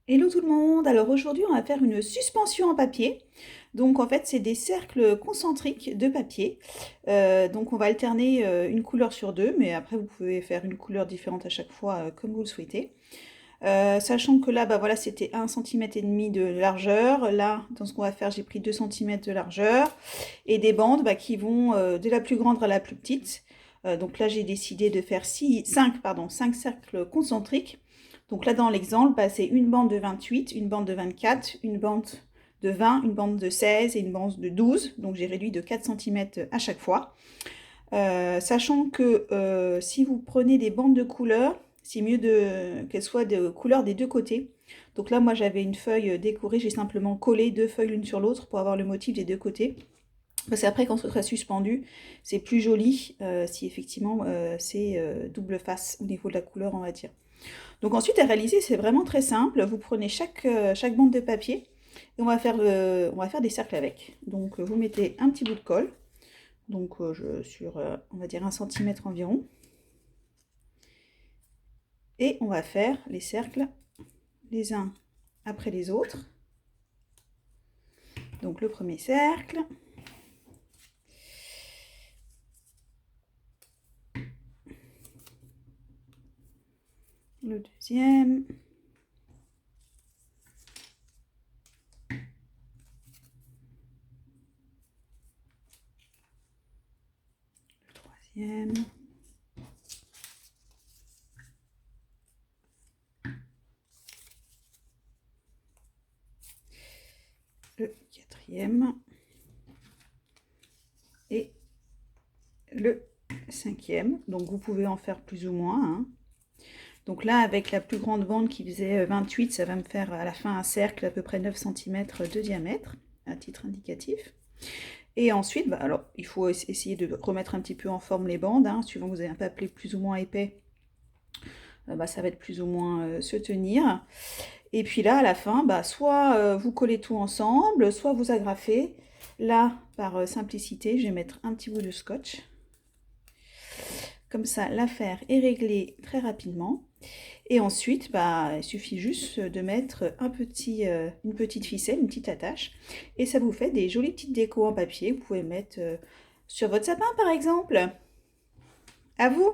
Hello tout le monde! Alors aujourd'hui on va faire une suspension en papier. Donc en fait c'est des cercles concentriques de papier. Donc on va alterner une couleur sur deux, mais après vous pouvez faire une couleur différente à chaque fois comme vous le souhaitez. Sachant que là bah voilà c'était 1,5 cm de largeur. Là dans ce qu'on va faire j'ai pris 2 cm de largeur et des bandes bah, qui vont de la plus grande à la plus petite. Donc là j'ai décidé de faire 5 cercles concentriques. Donc là, dans l'exemple, bah, c'est une bande de 28, une bande de 24, une bande de 20, une bande de 16 et une bande de 12. Donc j'ai réduit de 4 cm à chaque fois. Sachant que si vous prenez des bandes de couleur, c'est mieux qu'elles soient de couleur des deux côtés. Donc là, moi, j'avais une feuille décorée, j'ai simplement collé deux feuilles l'une sur l'autre pour avoir le motif des deux côtés. Parce qu'après, quand ce sera suspendu, c'est plus joli si effectivement c'est double face au niveau de la couleur, on va dire. Donc ensuite à réaliser, c'est vraiment très simple. Vous prenez chaque bande de papier et on va faire des cercles avec. Donc vous mettez un petit bout de colle, donc sur on va dire 1 cm environ. Et on va faire les cercles les uns après les autres. Donc le premier cercle. Le deuxième. Le troisième. Le quatrième. Et le cinquième. Donc vous pouvez en faire plus ou moins, hein. Donc là, avec la plus grande bande qui faisait 28, ça va me faire à la fin un cercle à peu près 9 cm de diamètre, à titre indicatif. Et ensuite, bah alors, il faut essayer de remettre un petit peu en forme les bandes, hein, suivant que vous avez un papier plus ou moins épais, bah, ça va être plus ou moins se tenir. Et puis là, à la fin, bah, soit vous collez tout ensemble, soit vous agrafez. Là, par simplicité, je vais mettre un petit bout de scotch. Comme ça, l'affaire est réglée très rapidement. Et ensuite, bah, il suffit juste de mettre une petite ficelle, une petite attache. Et ça vous fait des jolies petites décos en papier. Vous pouvez mettre sur votre sapin, par exemple. À vous!